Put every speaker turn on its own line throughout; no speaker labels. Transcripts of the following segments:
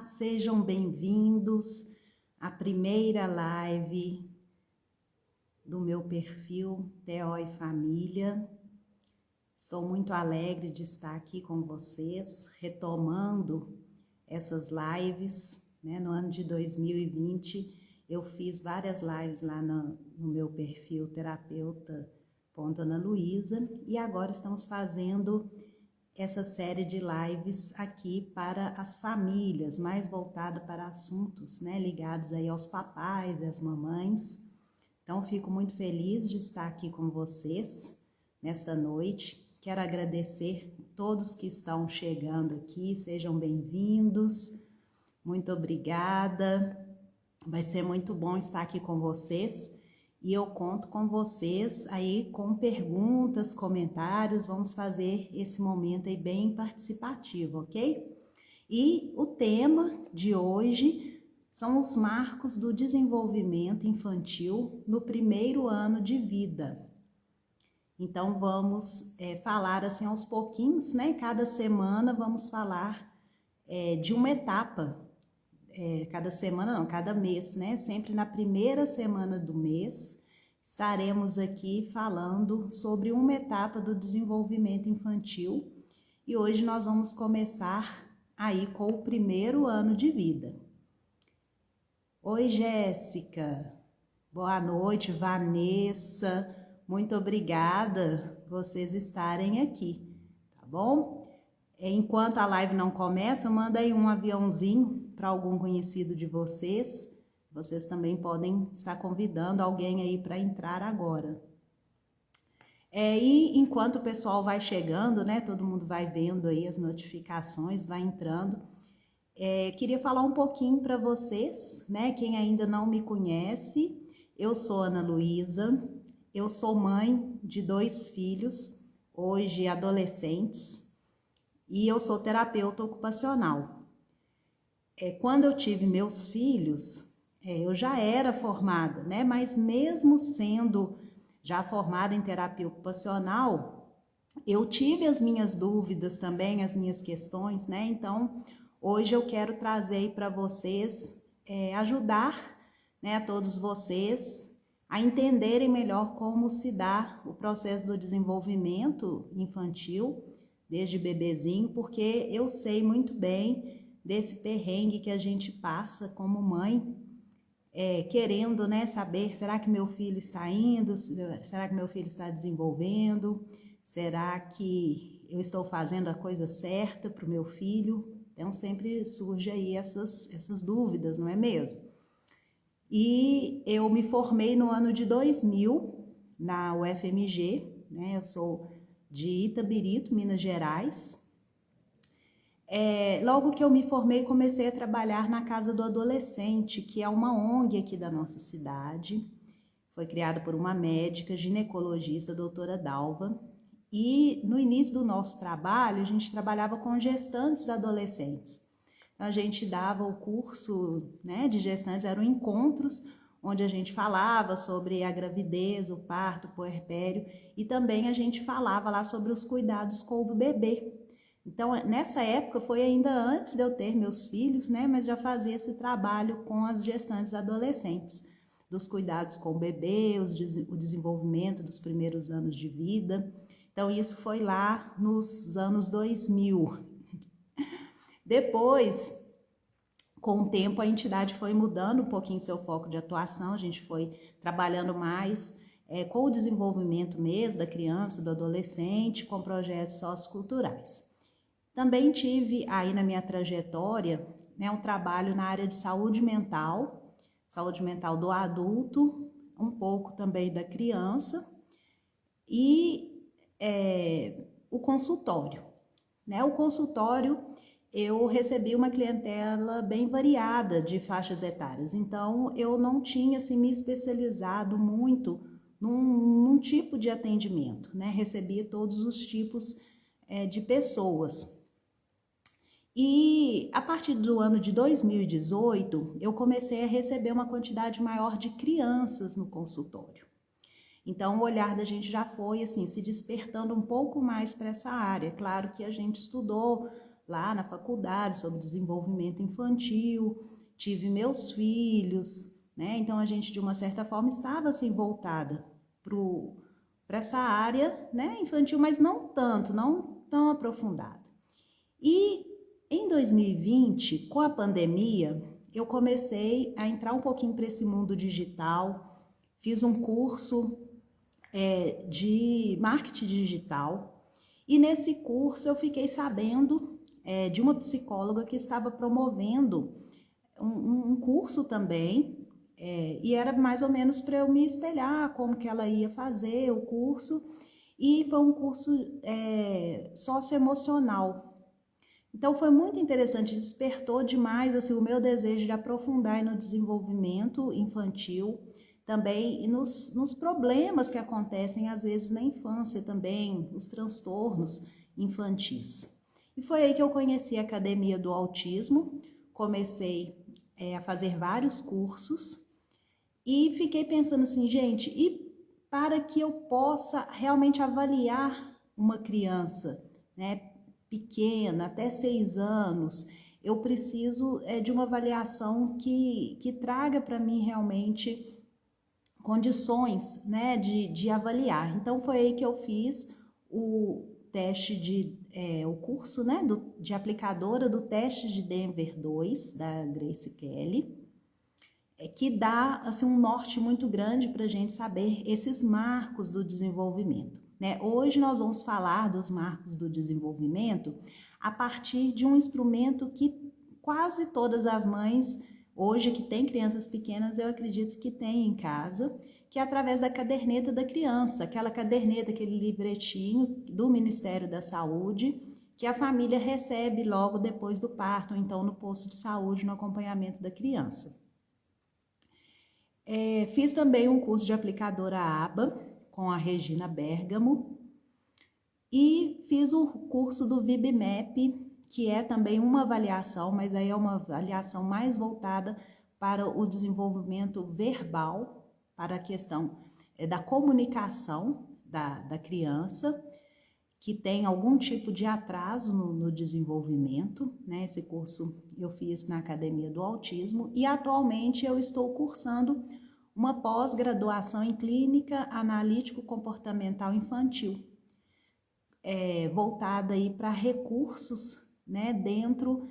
Olá, sejam bem-vindos à primeira live do meu perfil Theo e Família. Estou muito alegre de estar aqui com vocês, retomando essas lives, né? No ano de 2020, eu fiz várias lives lá no meu perfil terapeuta.analuisa e agora estamos fazendo essa série de lives aqui para as famílias, mais voltada para assuntos, né, ligados aí aos papais e às mamães. Então, fico muito feliz de estar aqui com vocês nesta noite. Quero agradecer a todos que estão chegando aqui, sejam bem-vindos. Muito obrigada. Vai ser muito bom estar aqui com vocês. E eu conto com vocês aí com perguntas, comentários, vamos fazer esse momento aí bem participativo, ok? E o tema de hoje são os marcos do desenvolvimento infantil no primeiro ano de vida. Então vamos falar assim aos pouquinhos, né? Cada semana vamos falar de uma etapa. Cada semana não, cada mês, né? Sempre na primeira semana do mês, estaremos aqui falando sobre uma etapa do desenvolvimento infantil e hoje nós vamos começar aí com o primeiro ano de vida. Oi, Jéssica, boa noite, Vanessa, muito obrigada por vocês estarem aqui, tá bom? Enquanto a live não começa, manda aí um aviãozinho para algum conhecido de vocês. Vocês também podem estar convidando alguém aí para entrar agora. E enquanto o pessoal vai chegando, né, todo mundo vai vendo aí as notificações, vai entrando. Queria falar um pouquinho para vocês, né, quem ainda não me conhece, eu sou Ana Luísa, eu sou mãe de 2 filhos, hoje adolescentes, e eu sou terapeuta ocupacional. Quando eu tive meus filhos, eu já era formada, né? Mas mesmo sendo já formada em terapia ocupacional, eu tive as minhas dúvidas também, as minhas questões, né? Então, hoje eu quero trazer aí para vocês, ajudar, né, a todos vocês a entenderem melhor como se dá o processo do desenvolvimento infantil, desde bebezinho, porque eu sei muito bem desse perrengue que a gente passa como mãe, querendo, né, saber, será que meu filho está indo, será que meu filho está desenvolvendo, será que eu estou fazendo a coisa certa para o meu filho? Então sempre surge aí essas dúvidas, não é mesmo? E eu me formei no ano de 2000 na UFMG, né, eu sou de Itabirito, Minas Gerais. Logo que eu me formei, comecei a trabalhar na Casa do Adolescente, que é uma ONG aqui da nossa cidade. Foi criada por uma médica ginecologista, a doutora Dalva. E no início do nosso trabalho, a gente trabalhava com gestantes adolescentes. Então, a gente dava o curso, né, de gestantes, eram encontros onde a gente falava sobre a gravidez, o parto, o puerpério, e também a gente falava lá sobre os cuidados com o bebê. Então, nessa época, foi ainda antes de eu ter meus filhos, né? Mas já fazia esse trabalho com as gestantes adolescentes, dos cuidados com o bebê, o desenvolvimento dos primeiros anos de vida. Então, isso foi lá nos anos 2000. Depois, com o tempo, a entidade foi mudando um pouquinho seu foco de atuação, a gente foi trabalhando mais com o desenvolvimento mesmo da criança, do adolescente, com projetos socioculturais. Também tive aí na minha trajetória, né, um trabalho na área de saúde mental do adulto, um pouco também da criança e o consultório. Né? O consultório eu recebi uma clientela bem variada de faixas etárias, então eu não tinha assim, me especializado muito num tipo de atendimento, né? Recebia todos os tipos de pessoas. E a partir do ano de 2018, eu comecei a receber uma quantidade maior de crianças no consultório. Então, o olhar da gente já foi assim, se despertando um pouco mais para essa área. Claro que a gente estudou lá na faculdade sobre desenvolvimento infantil, tive meus filhos, né? Então a gente de uma certa forma estava assim voltada para essa área, né, infantil, mas não tanto, não tão aprofundada. E em 2020, com a pandemia, eu comecei a entrar um pouquinho para esse mundo digital, fiz um curso de marketing digital e nesse curso eu fiquei sabendo de uma psicóloga que estava promovendo um curso também, e era mais ou menos para eu me espelhar como que ela ia fazer o curso, e foi um curso socioemocional. Então foi muito interessante, despertou demais assim, o meu desejo de aprofundar no desenvolvimento infantil, também e nos problemas que acontecem às vezes na infância também, os transtornos infantis. E foi aí que eu conheci a Academia do Autismo, comecei a fazer vários cursos e fiquei pensando assim, gente, e para que eu possa realmente avaliar uma criança, né, pequena, até 6 anos, eu preciso de uma avaliação que traga para mim realmente condições, né, de avaliar. Então foi aí que eu fiz o teste o curso, né, de aplicadora do teste de Denver 2, da Grace Kelly, que dá assim, um norte muito grande para a gente saber esses marcos do desenvolvimento. Né? Hoje nós vamos falar dos marcos do desenvolvimento a partir de um instrumento que quase todas as mães, hoje que têm crianças pequenas, eu acredito que têm em casa, que é através da caderneta da criança, aquela caderneta, aquele livretinho do Ministério da Saúde, que a família recebe logo depois do parto, ou então no posto de saúde, no acompanhamento da criança. Fiz também um curso de aplicadora ABA com a Regina Bergamo e fiz o curso do VibMap, que é também uma avaliação, mas aí é uma avaliação mais voltada para o desenvolvimento verbal, para a questão da comunicação da criança, que tem algum tipo de atraso no desenvolvimento, né? Esse curso eu fiz na Academia do Autismo e atualmente eu estou cursando uma pós-graduação em Clínica Analítico-Comportamental Infantil, voltada aí para recursos, né, dentro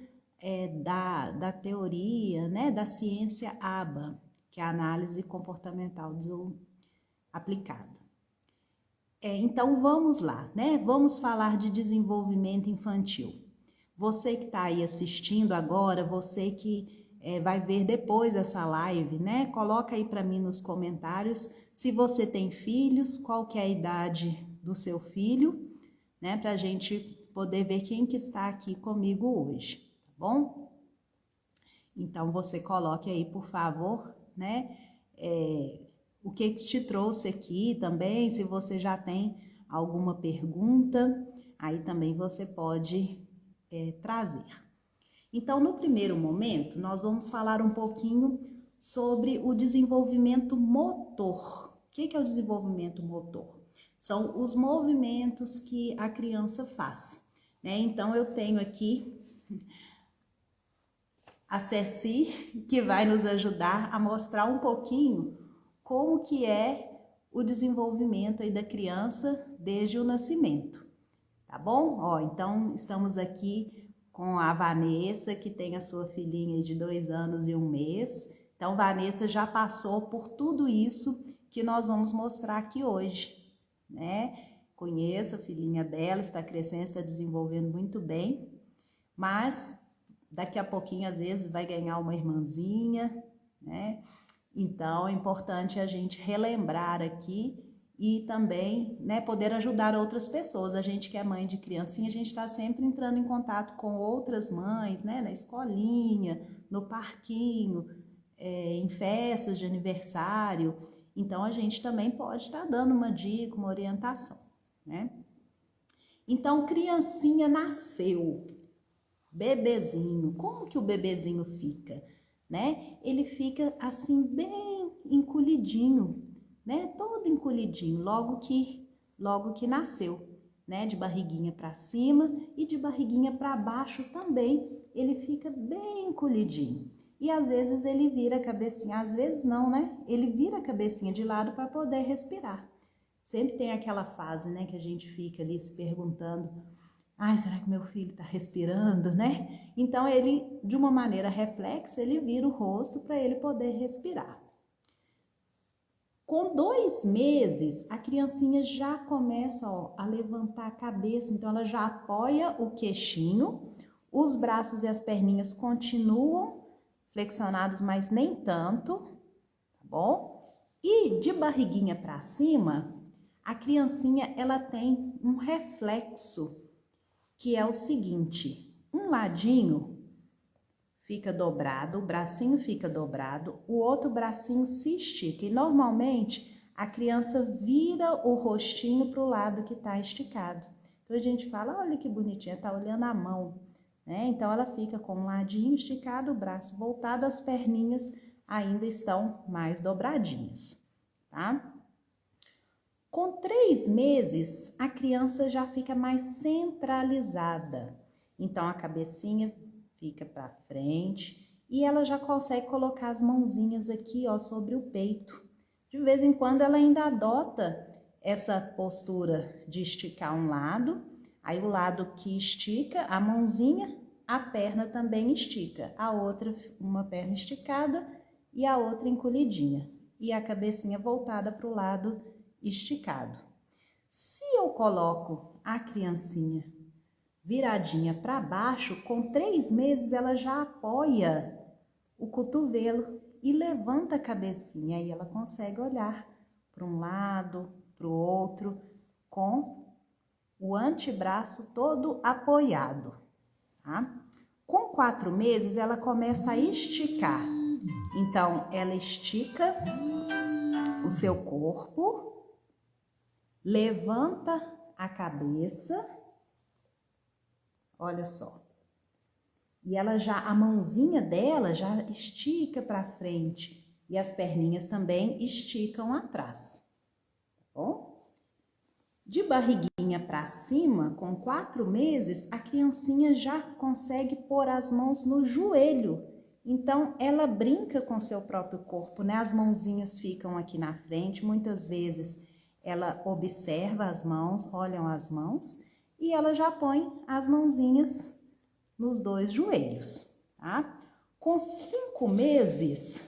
da teoria, né, da ciência ABA, que é a análise comportamental aplicada. Então vamos lá, né? Vamos falar de desenvolvimento infantil. Você que está aí assistindo agora, você que vai ver depois essa live, né? Coloca aí para mim nos comentários se você tem filhos, qual que é a idade do seu filho, né? Para a gente poder ver quem que está aqui comigo hoje, tá bom? Então você coloque aí, por favor, né? O que te trouxe aqui também, se você já tem alguma pergunta, aí também você pode trazer. Então, no primeiro momento, nós vamos falar um pouquinho sobre o desenvolvimento motor. O que é o desenvolvimento motor? São os movimentos que a criança faz, né? Então, eu tenho aqui a Ceci, que vai nos ajudar a mostrar um pouquinho como que é o desenvolvimento aí da criança desde o nascimento, tá bom? Ó, então estamos aqui com a Vanessa, que tem a sua filhinha de 2 anos e 1 mês. Então, Vanessa já passou por tudo isso que nós vamos mostrar aqui hoje, né? Conheço a filhinha dela, está crescendo, está desenvolvendo muito bem, mas daqui a pouquinho, às vezes, vai ganhar uma irmãzinha, né? Então, é importante a gente relembrar aqui e também, né, poder ajudar outras pessoas. A gente que é mãe de criancinha, a gente está sempre entrando em contato com outras mães, né, na escolinha, no parquinho, em festas de aniversário. Então, a gente também pode estar dando uma dica, uma orientação, né? Então, criancinha nasceu, bebezinho, como que o bebezinho fica? Né? Ele fica assim bem encolhidinho, né? Todo encolhidinho, logo que nasceu, né, de barriguinha para cima e de barriguinha para baixo também, ele fica bem encolhidinho. E às vezes ele vira a cabecinha, às vezes não, né? Ele vira a cabecinha de lado para poder respirar. Sempre tem aquela fase, né, que a gente fica ali se perguntando: ai, será que meu filho está respirando, né? Então ele, de uma maneira reflexa, ele vira o rosto para ele poder respirar. Com 2 meses, a criancinha já começa, ó, a levantar a cabeça, então ela já apoia o queixinho, os braços e as perninhas continuam flexionados, mas nem tanto, tá bom? E de barriguinha para cima, a criancinha ela tem um reflexo, que é o seguinte: um ladinho fica dobrado, o bracinho fica dobrado, o outro bracinho se estica e normalmente a criança vira o rostinho para o lado que está esticado. Então a gente fala: olha que bonitinha, tá olhando a mão, né? Então ela fica com um ladinho esticado, o braço voltado, as perninhas ainda estão mais dobradinhas, tá? Com 3 meses, a criança já fica mais centralizada. Então, a cabecinha fica para frente e ela já consegue colocar as mãozinhas aqui, ó, sobre o peito. De vez em quando, ela ainda adota essa postura de esticar um lado. Aí, o lado que estica a mãozinha, a perna também estica. A outra, uma perna esticada e a outra encolhidinha. E a cabecinha voltada para o lado esticado. Se eu coloco a criancinha viradinha para baixo, com 3 meses ela já apoia o cotovelo e levanta a cabecinha e ela consegue olhar para um lado, para o outro, com o antebraço todo apoiado, tá? Com 4 meses ela começa a esticar. Então ela estica o seu corpo, levanta a cabeça, olha só, e ela já, a mãozinha dela já estica para frente e as perninhas também esticam atrás, tá bom? De barriguinha para cima, com 4 meses, a criancinha já consegue pôr as mãos no joelho. Então, ela brinca com seu próprio corpo, né? As mãozinhas ficam aqui na frente, muitas vezes ela observa as mãos, olham as mãos e ela já põe as mãozinhas nos 2 joelhos, tá? Com 5 meses,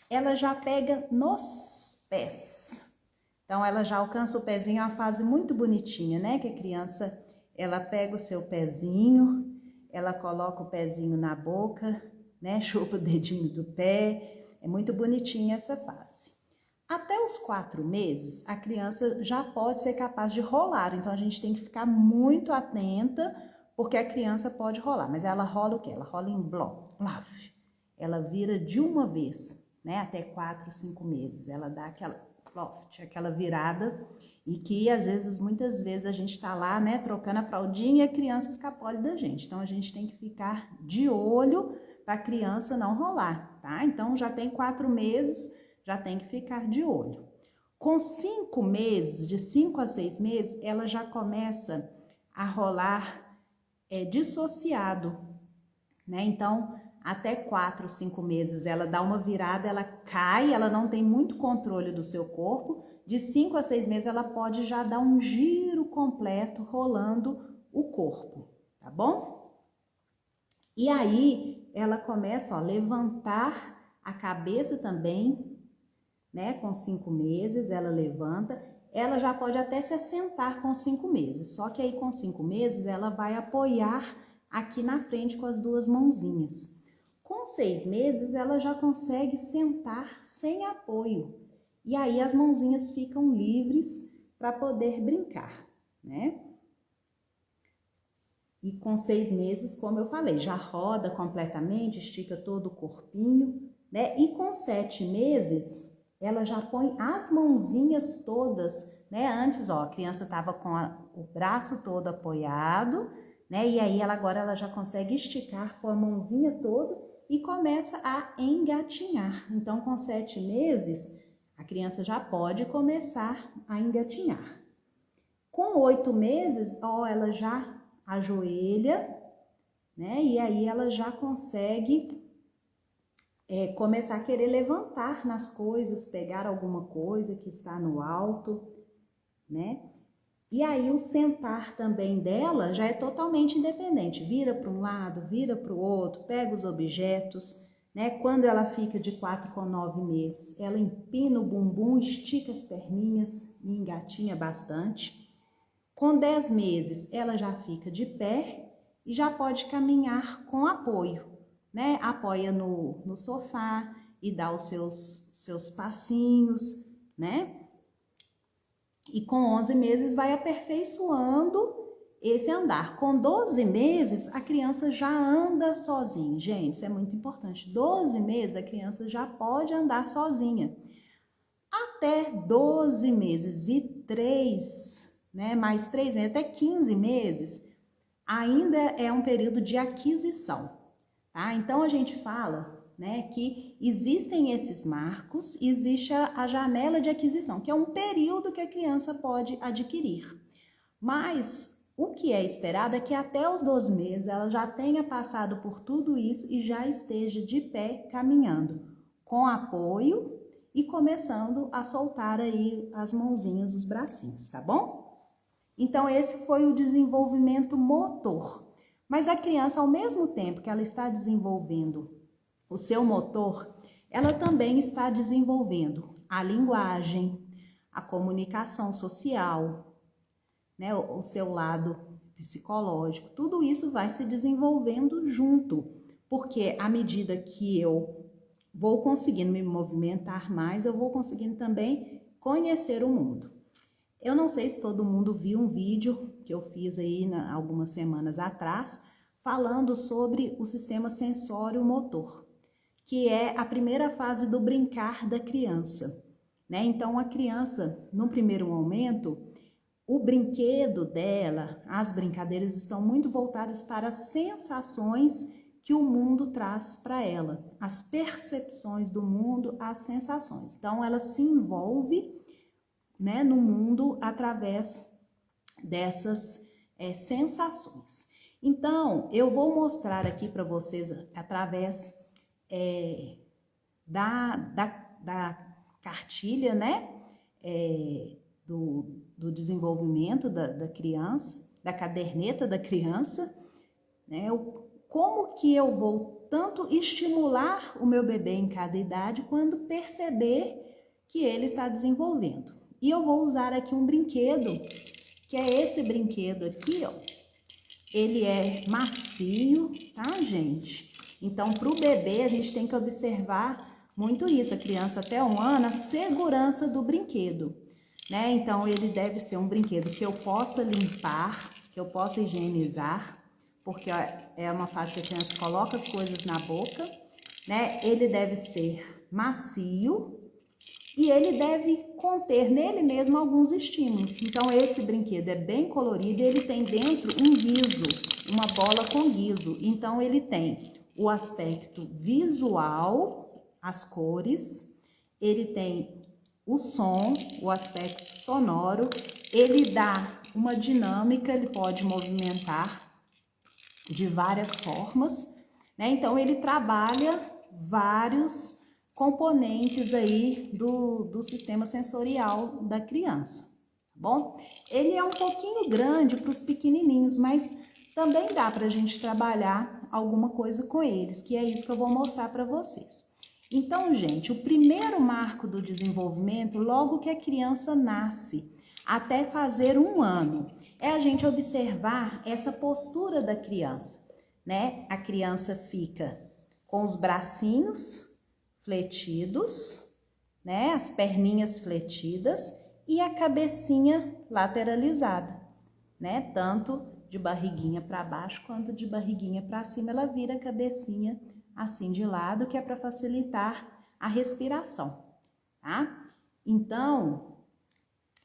ela já pega nos pés. Então, ela já alcança o pezinho, é uma fase muito bonitinha, né? Que a criança, ela pega o seu pezinho, ela coloca o pezinho na boca, né? Chupa o dedinho do pé, é muito bonitinha essa fase. Até os 4 meses, a criança já pode ser capaz de rolar, então a gente tem que ficar muito atenta, porque a criança pode rolar, mas ela rola o quê? Ela rola em bloco, plaf. Ela vira de uma vez, né? Até 4, 5 meses, ela dá aquela ploft, aquela virada, e que às vezes, muitas vezes a gente tá lá, né, trocando a fraldinha e a criança escapole da gente, então a gente tem que ficar de olho para a criança não rolar, tá? Então já tem 4 meses, já tem que ficar de olho. Com 5 meses, de 5 a 6 meses, ela já começa a rolar dissociado, né? Então, até 4, 5 meses, ela dá uma virada, ela cai, ela não tem muito controle do seu corpo. De 5 a 6 meses, ela pode já dar um giro completo, rolando o corpo, tá bom? E aí, ela começa, ó, a levantar a cabeça também, né? Com 5 meses, ela levanta. Ela já pode até se assentar com 5 meses, só que aí com 5 meses, ela vai apoiar aqui na frente com as 2 mãozinhas. Com 6 meses, ela já consegue sentar sem apoio. E aí as mãozinhas ficam livres para poder brincar, né? E com 6 meses, como eu falei, já roda completamente, estica todo o corpinho, né? E com 7 meses, ela já põe as mãozinhas todas, né? Antes, ó, a criança estava com o braço todo apoiado, né? E aí agora ela já consegue esticar com a mãozinha toda e começa a engatinhar. Então, com 7 meses, a criança já pode começar a engatinhar. Com 8 meses, ó, ela já ajoelha, né? E aí ela já consegue começar a querer levantar nas coisas, pegar alguma coisa que está no alto, né? E aí o sentar também dela já é totalmente independente, vira para um lado, vira para o outro, pega os objetos, né? Quando ela fica de 4 com 9 meses, ela empina o bumbum, estica as perninhas e engatinha bastante. Com 10 meses, ela já fica de pé e já pode caminhar com apoio, né? Apoia no sofá e dá os seus passinhos, né? E com 11 meses vai aperfeiçoando esse andar. Com 12 meses, a criança já anda sozinha. Gente, isso é muito importante. 12 meses, a criança já pode andar sozinha. Até 12 meses e 3, né, mais 3 meses, até 15 meses, ainda é um período de aquisição, tá? Então, a gente fala, né, que existem esses marcos, existe a janela de aquisição, que é um período que a criança pode adquirir. Mas o que é esperado é que até os 12 meses ela já tenha passado por tudo isso e já esteja de pé caminhando, com apoio e começando a soltar aí as mãozinhas, os bracinhos, tá bom? Então esse foi o desenvolvimento motor. Mas a criança, ao mesmo tempo que ela está desenvolvendo o seu motor, ela também está desenvolvendo a linguagem, a comunicação social, né, o seu lado psicológico. Tudo isso vai se desenvolvendo junto, porque à medida que eu vou conseguindo me movimentar mais, eu vou conseguindo também conhecer o mundo. Eu não sei se todo mundo viu um vídeo que eu fiz aí algumas semanas atrás, falando sobre o sistema sensório-motor, que é a primeira fase do brincar da criança, né? Então, a criança, no primeiro momento, o brinquedo dela, as brincadeiras estão muito voltadas para as sensações que o mundo traz para ela, as percepções do mundo, as sensações. Então, ela se envolve, né, no mundo através dessas sensações. Então, eu vou mostrar aqui para vocês através da cartilha, né, do desenvolvimento da criança, da caderneta da criança, né, como que eu vou tanto estimular o meu bebê em cada idade, quando perceber que ele está desenvolvendo. E eu vou usar aqui um brinquedo, que é esse brinquedo aqui, ó. Ele é macio, tá, gente? Então, para o bebê, a gente tem que observar muito isso. A criança até 1 ano, a segurança do brinquedo, né? Então, ele deve ser um brinquedo que eu possa limpar, que eu possa higienizar, porque ó, é uma fase que a criança coloca as coisas na boca, né? Ele deve ser macio, e ele deve conter nele mesmo alguns estímulos. Então, esse brinquedo é bem colorido e ele tem dentro um guiso, uma bola com guiso. Então, ele tem o aspecto visual, as cores, ele tem o som, o aspecto sonoro, ele dá uma dinâmica, ele pode movimentar de várias formas, né? Então, ele trabalha vários componentes aí do sistema sensorial da criança, tá bom? Ele é um pouquinho grande para os pequenininhos, mas também dá para a gente trabalhar alguma coisa com eles, que é isso que eu vou mostrar para vocês. Então, gente, o primeiro marco do desenvolvimento, logo que a criança nasce, até fazer 1 ano, é a gente observar essa postura da criança, né? A criança fica com os bracinhos fletidos, né? As perninhas fletidas e a cabecinha lateralizada, né? Tanto de barriguinha para baixo quanto de barriguinha para cima, ela vira a cabecinha assim de lado, que é para facilitar a respiração, tá? Então,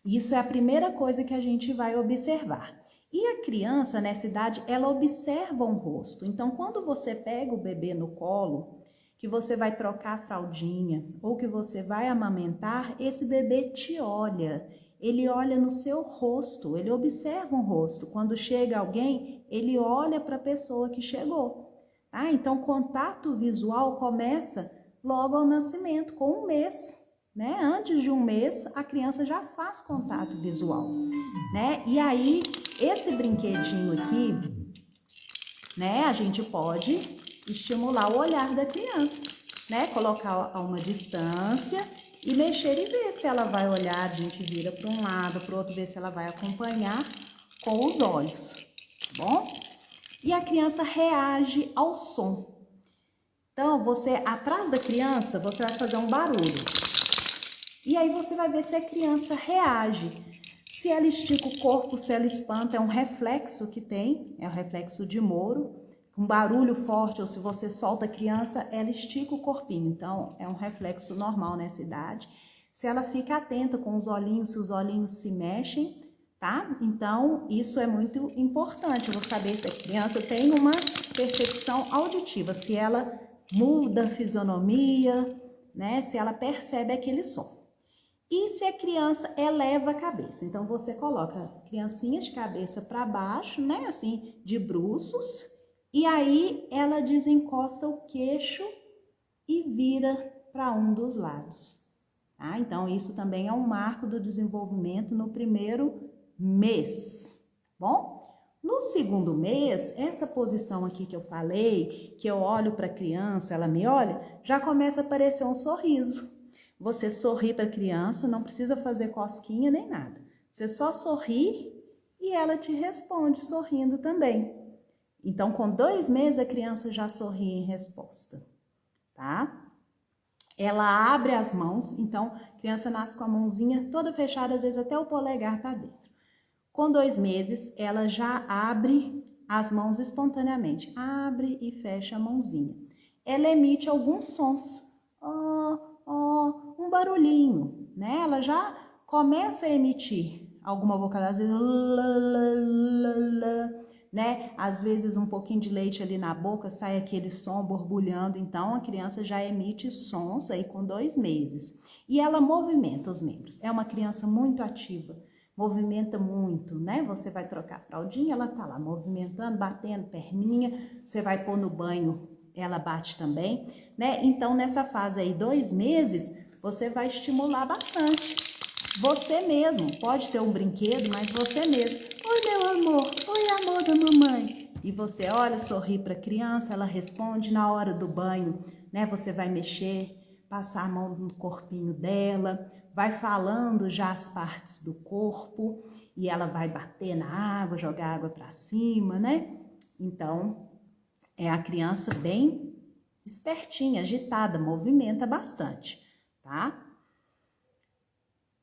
isso é a primeira coisa que a gente vai observar. E a criança, nessa idade, ela observa um rosto. Então, quando você pega o bebê no colo, que você vai trocar a fraldinha ou que você vai amamentar, esse bebê te olha, ele olha no seu rosto, ele observa um rosto. Quando chega alguém, ele olha para a pessoa que chegou, tá? Então, contato visual começa logo ao nascimento, com 1 mês, né? Antes de 1 mês, a criança já faz contato visual, né? E aí, esse brinquedinho aqui, né? A gente pode estimular o olhar da criança, né? Colocar a uma distância e mexer e ver se ela vai olhar. A gente vira para um lado, para o outro, ver se ela vai acompanhar com os olhos, tá bom? E a criança reage ao som. Então, você, atrás da criança, você vai fazer um barulho. E aí você vai ver se a criança reage. Se ela estica o corpo, se ela espanta, é um reflexo que tem, é o reflexo de Moro. Um barulho forte, ou se você solta a criança, ela estica o corpinho. Então, é um reflexo normal nessa idade. Se ela fica atenta com os olhinhos, se os olhinhos se mexem, tá? Então, isso é muito importante. Eu vou saber se a criança tem uma percepção auditiva, se ela muda a fisionomia, né? Se ela percebe aquele som. E se a criança eleva a cabeça? Então, você coloca a criancinha de cabeça para baixo, né? Assim, de bruços. E aí, ela desencosta o queixo e vira para um dos lados. Tá? Então, isso também é um marco do desenvolvimento no primeiro mês, bom? No segundo mês, essa posição aqui que eu falei, que eu olho para a criança, ela me olha, já começa a aparecer um sorriso. Você sorri para a criança, não precisa fazer cosquinha nem nada. Você só sorri e ela te responde sorrindo também. Então, com 2 meses, a criança já sorri em resposta, tá? Ela abre as mãos, então a criança nasce com a mãozinha toda fechada, às vezes até o polegar para dentro. Com 2 meses, ela já abre as mãos espontaneamente, abre e fecha a mãozinha. Ela emite alguns sons, um barulhinho, né? Ela já começa a emitir alguma vocalidade, às vezes, né? Às vezes um pouquinho de leite ali na boca, sai aquele som borbulhando, então a criança já emite sons aí com 2 meses. E ela movimenta os membros, é uma criança muito ativa, movimenta muito, né? Você vai trocar a fraldinha, ela tá lá movimentando, batendo perninha, você vai pôr no banho, ela bate também, né? Então nessa fase aí, 2 meses, você vai estimular bastante. Você mesmo, pode ter um brinquedo, mas você mesmo. Oi, meu amor. Oi, amor da mamãe. E você olha, sorri para a criança, ela responde na hora do banho, né? Você vai mexer, passar a mão no corpinho dela, vai falando já as partes do corpo e ela vai bater na água, jogar água para cima, né? Então, é a criança bem espertinha, agitada, movimenta bastante, tá?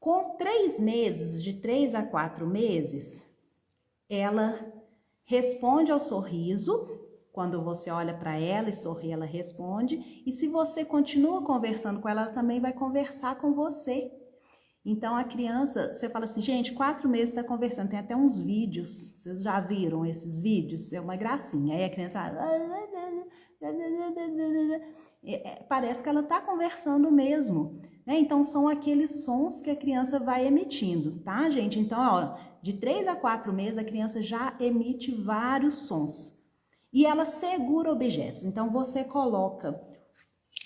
Com 3 meses, de 3 a 4 meses, ela responde ao sorriso. Quando você olha para ela e sorri, ela responde. E se você continua conversando com ela, ela também vai conversar com você. Então, a criança, você fala assim, gente, 4 meses está conversando. Tem até uns vídeos, vocês já viram esses vídeos? É uma gracinha. Aí a criança parece que ela está conversando mesmo, né? Então, são aqueles sons que a criança vai emitindo, tá, gente? Então, ó, de 3 a 4 meses, a criança já emite vários sons. E ela segura objetos. Então, você coloca...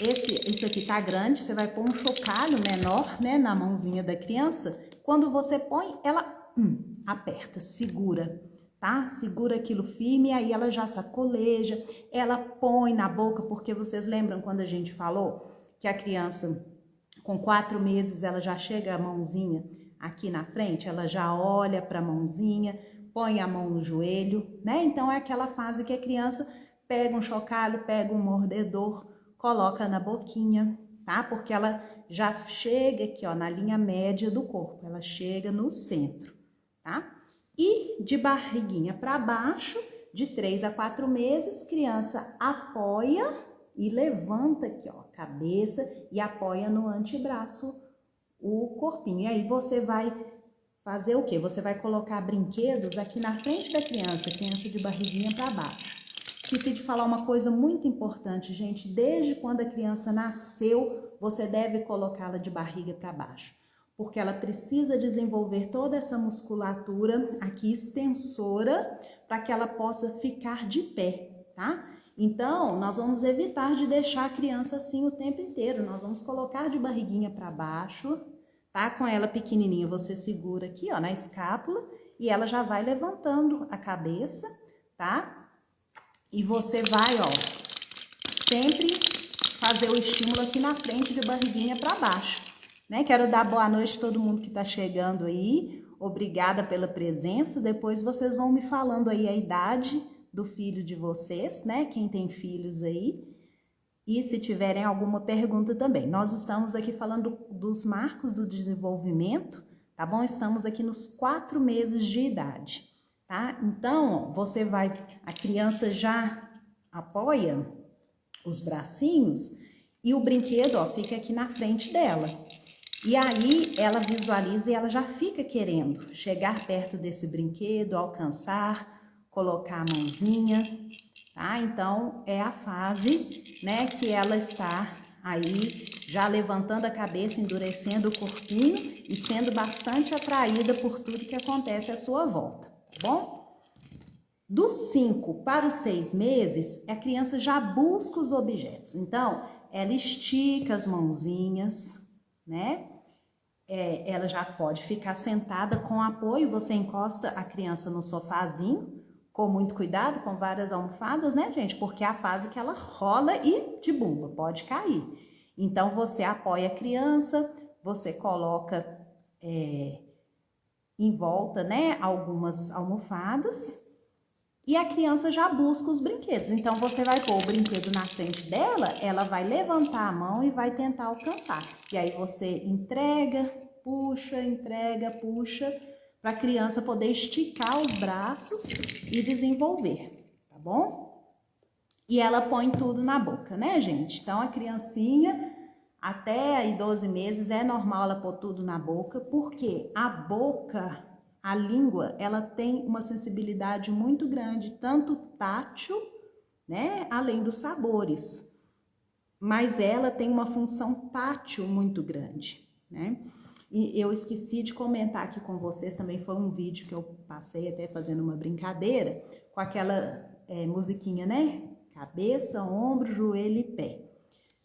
Isso aqui tá grande, você vai pôr um chocalho menor, né, na mãozinha da criança. Quando você põe, ela aperta, segura, tá? Segura aquilo firme, aí ela já sacoleja, ela põe na boca, porque vocês lembram quando a gente falou que a criança, com 4 meses, ela já chega a mãozinha aqui na frente, ela já olha para a mãozinha, põe a mão no joelho, né? Então, é aquela fase que a criança pega um chocalho, pega um mordedor, coloca na boquinha, tá? Porque ela já chega aqui, ó, na linha média do corpo, ela chega no centro, tá? E de barriguinha para baixo, de 3 a 4 meses, criança apoia e levanta aqui, ó, a cabeça e apoia no antebraço o corpinho. E aí você vai fazer o quê? Você vai colocar brinquedos aqui na frente da criança de barriguinha para baixo. Esqueci de falar uma coisa muito importante, gente. Desde quando a criança nasceu, você deve colocá-la de barriga para baixo. porque ela precisa desenvolver toda essa musculatura aqui extensora para que ela possa ficar de pé, tá? Então, nós vamos evitar de deixar a criança assim o tempo inteiro. Nós vamos colocar de barriguinha para baixo, tá? Com ela pequenininha, você segura aqui, ó, na escápula e ela já vai levantando a cabeça, tá? E você vai, ó, sempre fazer o estímulo aqui na frente de barriguinha para baixo, né? Quero dar boa noite a todo mundo que tá chegando aí. Obrigada pela presença. Depois vocês vão me falando aí a idade do filho de vocês, né? Quem tem filhos aí. E se tiverem alguma pergunta também. Nós estamos aqui falando dos marcos do desenvolvimento, tá bom? Estamos aqui nos 4 meses de idade, tá? Então, você vai, a criança já apoia os bracinhos e o brinquedo, ó, fica aqui na frente dela. E aí ela visualiza e ela já fica querendo chegar perto desse brinquedo, alcançar, colocar a mãozinha, tá? Então é a fase, né, que ela está aí já levantando a cabeça, endurecendo o corpinho e sendo bastante atraída por tudo que acontece à sua volta, tá bom? Dos 5 para os 6 meses, a criança já busca os objetos. Então, ela estica as mãozinhas, né? Ela já pode ficar sentada com apoio, você encosta a criança no sofazinho, com muito cuidado, com várias almofadas, né, gente? Porque é a fase que ela rola e de bumba, pode cair. Então, você apoia a criança, você coloca em volta, né, algumas almofadas, e a criança já busca os brinquedos. Então, você vai pôr o brinquedo na frente dela, ela vai levantar a mão e vai tentar alcançar. E aí você entrega, puxa, para a criança poder esticar os braços e desenvolver, tá bom? E ela põe tudo na boca, né, gente? Então, a criancinha, até aí 12 meses, é normal ela pôr tudo na boca, porque a boca, a língua, ela tem uma sensibilidade muito grande, tanto tátil, né, além dos sabores. Mas ela tem uma função tátil muito grande, né? E eu esqueci de comentar aqui com vocês, também foi um vídeo que eu passei até fazendo uma brincadeira, com aquela musiquinha, né? Cabeça, ombro, joelho e pé.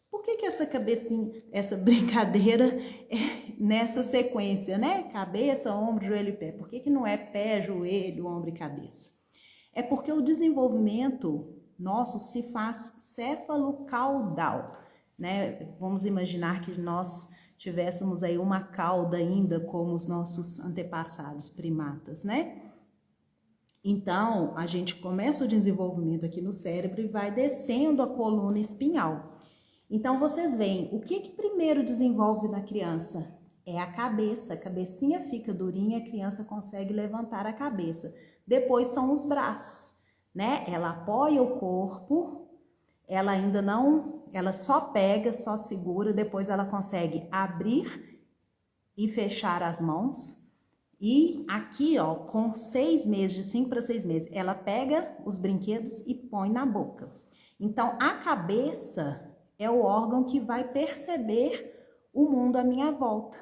Por que essa cabecinha, essa brincadeira é nessa sequência, né? Cabeça, ombro, joelho e pé. Por que não é pé, joelho, ombro e cabeça? É porque o desenvolvimento nosso se faz céfalo-caudal, né? Vamos imaginar que nós tivéssemos aí uma cauda ainda como os nossos antepassados primatas, né? Então, a gente começa o desenvolvimento aqui no cérebro e vai descendo a coluna espinhal. Então, vocês veem, o que primeiro desenvolve na criança? É a cabeça. A cabecinha fica durinha, a criança consegue levantar a cabeça. Depois são os braços, né? Ela apoia o corpo, ela ainda não, ela só pega, só segura, depois ela consegue abrir e fechar as mãos. E aqui, ó, com 6 meses, de 5 para 6 meses, ela pega os brinquedos e põe na boca. Então, a cabeça é o órgão que vai perceber o mundo à minha volta,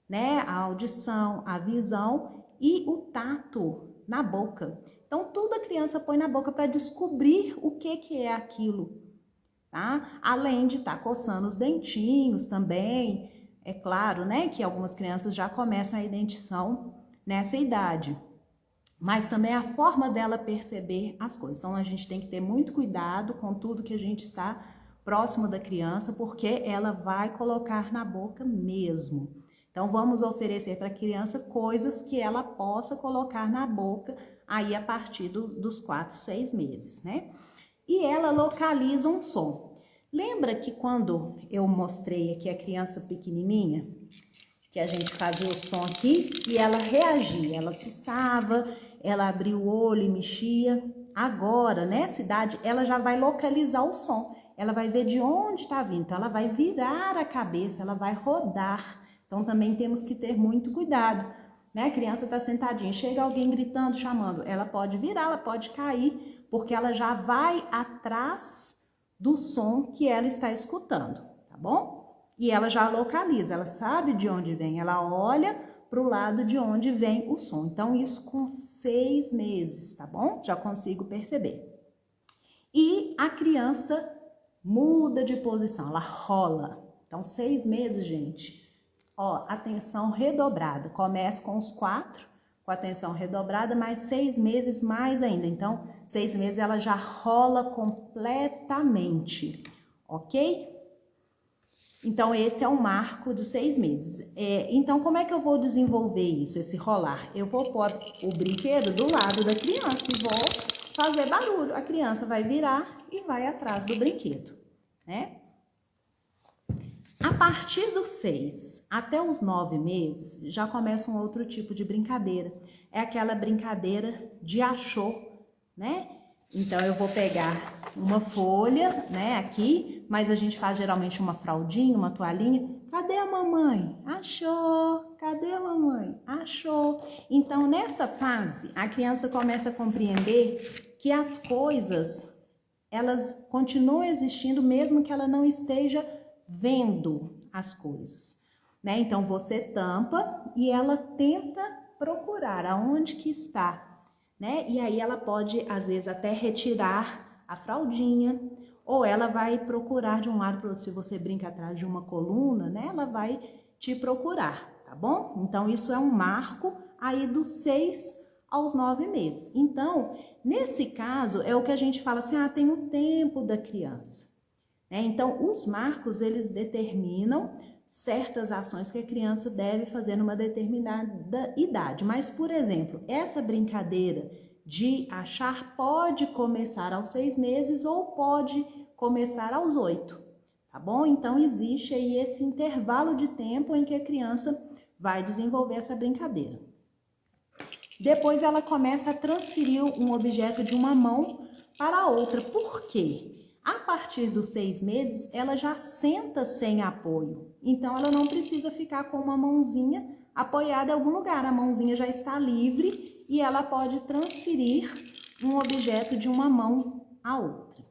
né? A audição, a visão e o tato na boca. Então, tudo a criança põe na boca para descobrir o que é aquilo, tá? Além de estar coçando os dentinhos também. É claro, né, que algumas crianças já começam a dentição nessa idade, mas também a forma dela perceber as coisas. Então, a gente tem que ter muito cuidado com tudo que a gente está próximo da criança, porque ela vai colocar na boca mesmo. Então, vamos oferecer para a criança coisas que ela possa colocar na boca aí a partir dos 4, 6 meses, né? E ela localiza um som. Lembra que quando eu mostrei aqui a criança pequenininha, que a gente fazia o som aqui e ela reagia, ela assustava, ela abria o olho e mexia. Agora, nessa idade, ela já vai localizar o som, ela vai ver de onde está vindo, então ela vai virar a cabeça, ela vai rodar. Então também temos que ter muito cuidado, né? A criança está sentadinha, chega alguém gritando, chamando, ela pode virar, ela pode cair, porque ela já vai atrás do som que ela está escutando, tá bom? e ela já localiza, ela sabe de onde vem, ela olha para o lado de onde vem o som. Então, isso com 6 meses, tá bom? Já consigo perceber. E a criança muda de posição, ela rola. Então, 6 meses, gente, ó, atenção redobrada. Começa com os 4, com atenção redobrada, mais 6 meses mais ainda. Então, 6 meses ela já rola completamente, ok? Então, esse é o marco dos 6 meses. Então, como é que eu vou desenvolver isso, esse rolar? Eu vou pôr o brinquedo do lado da criança e vou fazer barulho. A criança vai virar e vai atrás do brinquedo, né? A partir dos 6 até os 9 meses, já começa um outro tipo de brincadeira. É aquela brincadeira de achou, né? Então, eu vou pegar uma folha, né, aqui, mas a gente faz geralmente uma fraldinha, uma toalhinha. Cadê a mamãe? Achou! Cadê a mamãe? Achou! Então, nessa fase, a criança começa a compreender que as coisas, elas continuam existindo mesmo que ela não esteja vendo as coisas, né? Então, você tampa e ela tenta procurar aonde que está, né? E aí ela pode, às vezes, até retirar a fraldinha, ou ela vai procurar de um lado para o outro. Se você brinca atrás de uma coluna, né? Ela vai te procurar, tá bom? Então, isso é um marco aí dos 6 aos 9 meses. Então, nesse caso, é o que a gente fala assim, tem o tempo da criança, né? Então, os marcos, eles determinam certas ações que a criança deve fazer numa determinada idade. Mas, por exemplo, essa brincadeira de achar pode começar aos 6 meses ou pode começar aos 8, tá bom? Então, existe aí esse intervalo de tempo em que a criança vai desenvolver essa brincadeira. Depois, ela começa a transferir um objeto de uma mão para a outra. Por quê? A partir dos 6 meses, ela já senta sem apoio. Então, ela não precisa ficar com uma mãozinha apoiada em algum lugar. A mãozinha já está livre e ela pode transferir um objeto de uma mão à outra.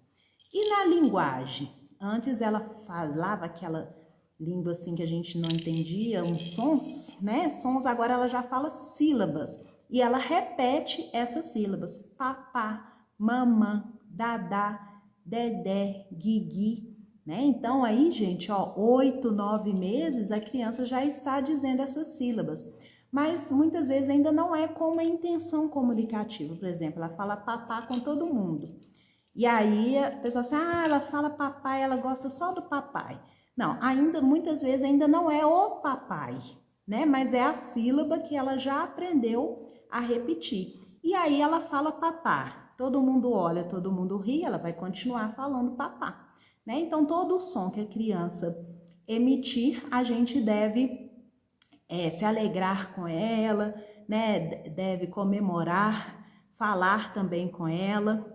E na linguagem? Antes ela falava aquela língua assim que a gente não entendia, uns sons, né? Sons, agora ela já fala sílabas. E ela repete essas sílabas. Papá, mamã, dadá, dedé, guigui, né? Então aí, gente, ó, 8, 9 meses, a criança já está dizendo essas sílabas. Mas muitas vezes ainda não é com uma intenção comunicativa. Por exemplo, ela fala papá com todo mundo. E aí a pessoa assim, ela fala papai, ela gosta só do papai. Não, ainda muitas vezes ainda não é o papai, né? Mas é a sílaba que ela já aprendeu a repetir. E aí ela fala papá. Todo mundo olha, todo mundo ri, ela vai continuar falando papá, né? Então, todo o som que a criança emitir, a gente deve se alegrar com ela, né? Deve comemorar, falar também com ela,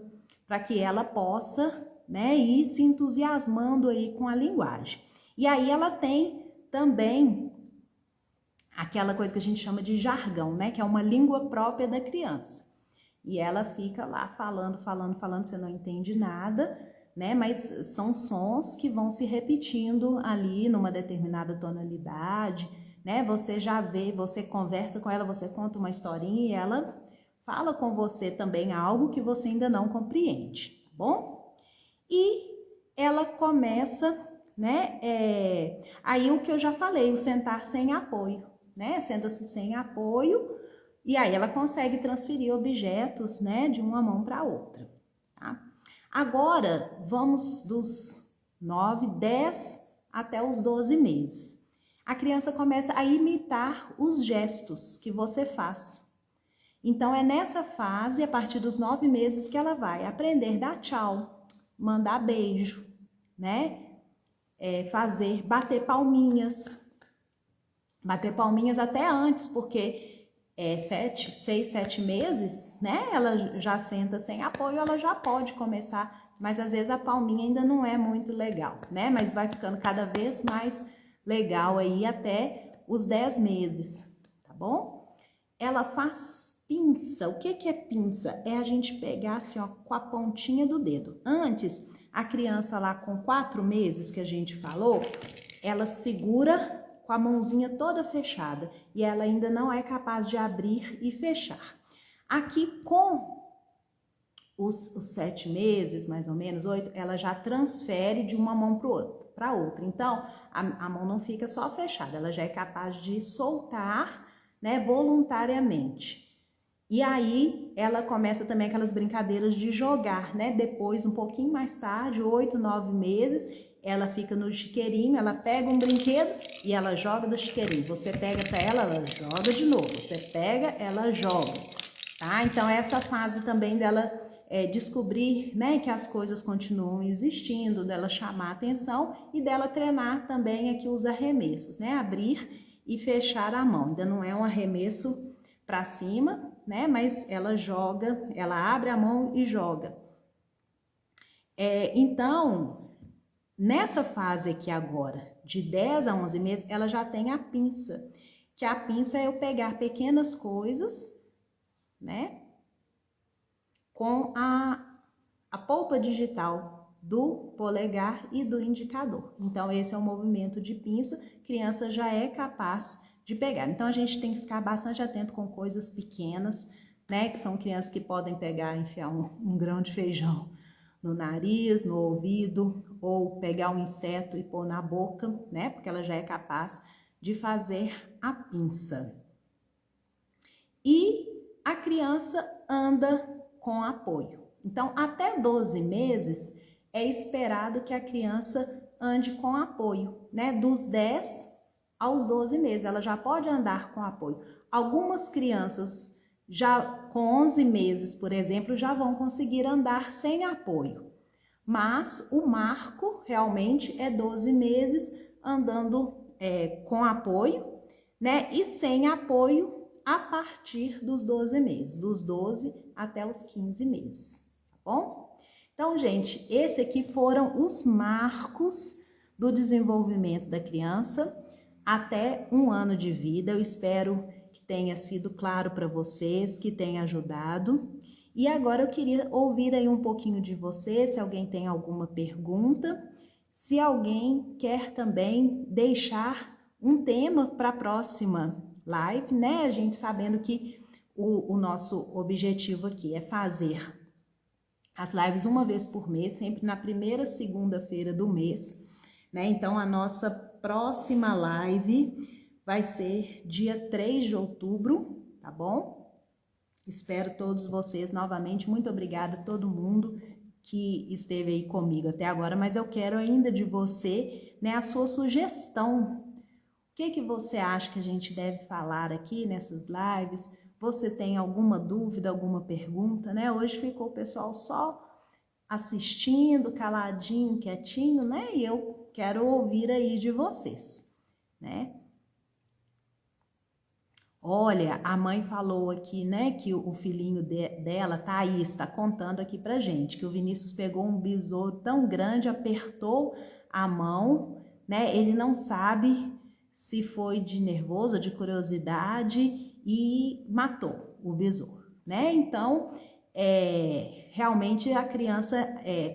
para que ela possa, né, ir se entusiasmando aí com a linguagem. E aí ela tem também aquela coisa que a gente chama de jargão, né? Que é uma língua própria da criança. E ela fica lá falando, você não entende nada, né? Mas são sons que vão se repetindo ali numa determinada tonalidade, né? Você já vê, você conversa com ela, você conta uma historinha e ela fala com você também algo que você ainda não compreende, tá bom? E ela começa, né? Aí o que eu já falei, o sentar sem apoio, né? Senta-se sem apoio. E aí ela consegue transferir objetos, né, de uma mão para outra, tá? Agora, vamos dos 9, 10 até os 12 meses. A criança começa a imitar os gestos que você faz. Então, é nessa fase, a partir dos 9 meses, que ela vai aprender a dar tchau, mandar beijo, né? Bater palminhas. Bater palminhas até antes, porque 6, 7 meses, né? Ela já senta sem apoio, ela já pode começar, mas às vezes a palminha ainda não é muito legal, né? Mas vai ficando cada vez mais legal aí até os 10 meses, tá bom? Ela faz pinça. O que é pinça? É a gente pegar assim, ó, com a pontinha do dedo. Antes, a criança lá com 4 meses que a gente falou, ela segura com a mãozinha toda fechada e ela ainda não é capaz de abrir e fechar. Aqui com os 7 meses, mais ou menos, 8, ela já transfere de uma mão para outra. Então, a mão não fica só fechada, ela já é capaz de soltar, né, voluntariamente. E aí, ela começa também aquelas brincadeiras de jogar, né? Depois, um pouquinho mais tarde, 8, 9 meses, ela fica no chiqueirinho, ela pega um brinquedo e ela joga do chiqueirinho. Você pega para ela joga de novo. Você pega, ela joga, tá? Então, essa fase também dela descobrir, né, que as coisas continuam existindo, dela chamar a atenção e dela treinar também aqui os arremessos, né? Abrir e fechar a mão. Ainda não é um arremesso para cima, né? Mas ela joga, ela abre a mão e joga. Então, nessa fase aqui agora, de 10 a 11 meses, ela já tem a pinça, que a pinça é eu pegar pequenas coisas, né? Com a polpa digital do polegar e do indicador. Então, esse é o movimento de pinça, criança já é capaz de pegar. Então, a gente tem que ficar bastante atento com coisas pequenas, né? Que são crianças que podem pegar, enfiar um grão de feijão no nariz, no ouvido, ou pegar um inseto e pôr na boca, né? Porque ela já é capaz de fazer a pinça. E a criança anda com apoio. Então, até 12 meses é esperado que a criança ande com apoio, né? Dos 10 aos 12 meses, ela já pode andar com apoio. Algumas crianças já com 11 meses, por exemplo, já vão conseguir andar sem apoio. Mas o marco realmente é 12 meses andando com apoio, né? E sem apoio a partir dos 12 meses, dos 12 até os 15 meses, tá bom? Então, gente, esse aqui foram os marcos do desenvolvimento da criança até 1 ano de vida. Eu espero que tenha sido claro para vocês, que tenha ajudado. E agora eu queria ouvir aí um pouquinho de vocês, se alguém tem alguma pergunta, se alguém quer também deixar um tema para a próxima live, né? A gente sabendo que o nosso objetivo aqui é fazer as lives uma vez por mês, sempre na primeira segunda-feira do mês, né? Então, a nossa próxima live vai ser dia 3 de outubro, tá bom? Espero todos vocês novamente. Muito obrigada a todo mundo que esteve aí comigo até agora, mas eu quero ainda de você, né, a sua sugestão. O que você acha que a gente deve falar aqui nessas lives? Você tem alguma dúvida, alguma pergunta, né? Hoje ficou o pessoal só assistindo, caladinho, quietinho, né? E eu quero ouvir aí de vocês, né? Olha, a mãe falou aqui, né, que o filhinho dela, Thaís, está contando aqui pra gente, que o Vinícius pegou um besouro tão grande, apertou a mão, né? Ele não sabe se foi de nervoso ou de curiosidade e matou o besouro, né? Então, realmente a criança,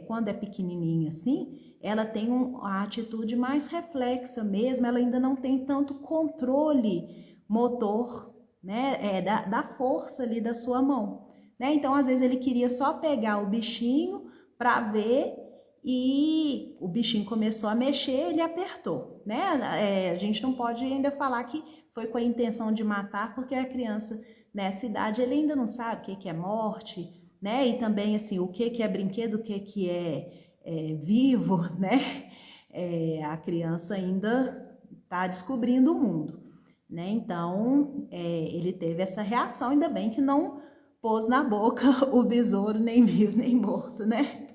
quando é pequenininha assim, ela tem a atitude mais reflexa mesmo, ela ainda não tem tanto controle motor, né, da força ali da sua mão, né? Então, às vezes ele queria só pegar o bichinho para ver e o bichinho começou a mexer, ele apertou, né? A gente não pode ainda falar que foi com a intenção de matar, porque a criança nessa idade ele ainda não sabe o que é morte, né? E também assim o que é brinquedo, o que é vivo, né? A criança ainda está descobrindo o mundo, né? Então, ele teve essa reação, ainda bem que não pôs na boca o besouro, nem vivo, nem morto, né?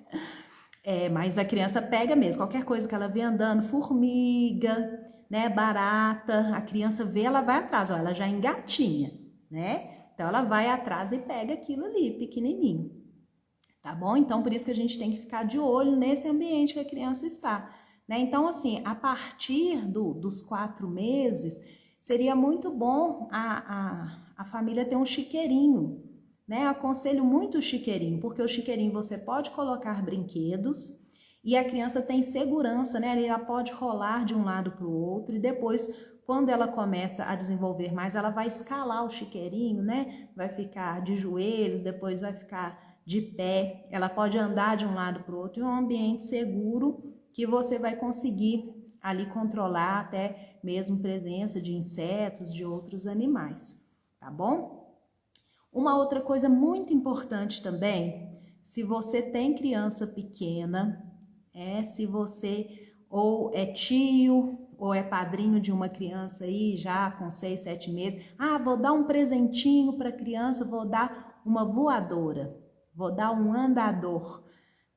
Mas a criança pega mesmo, qualquer coisa que ela vê andando, formiga, né, barata, a criança vê, ela vai atrás, ó, ela já engatinha, né? Então, ela vai atrás e pega aquilo ali, pequenininho, tá bom? Então, por isso que a gente tem que ficar de olho nesse ambiente que a criança está, né? Então, assim, a partir dos 4 meses, seria muito bom a família ter um chiqueirinho, né? Eu aconselho muito o chiqueirinho, porque o chiqueirinho você pode colocar brinquedos e a criança tem segurança, né? Ela pode rolar de um lado para o outro e depois, quando ela começa a desenvolver mais, ela vai escalar o chiqueirinho, né? Vai ficar de joelhos, depois vai ficar de pé, ela pode andar de um lado para o outro em um ambiente seguro que você vai conseguir ali controlar até mesmo presença de insetos, de outros animais, tá bom? Uma outra coisa muito importante também, se você tem criança pequena, se você ou é tio ou é padrinho de uma criança aí já com 6, 7 meses, vou dar um presentinho para a criança, vou dar uma voadora, vou dar um andador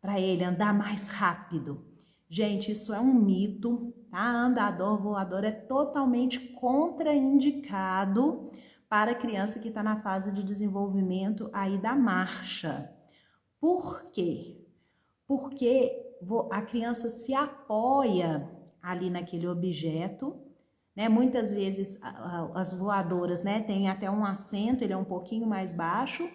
para ele andar mais rápido. Gente, isso é um mito, tá? Andador, voador é totalmente contraindicado para a criança que está na fase de desenvolvimento aí da marcha. Por quê? Porque a criança se apoia ali naquele objeto, né? Muitas vezes as voadoras, né, tem até um assento, ele é um pouquinho mais baixo,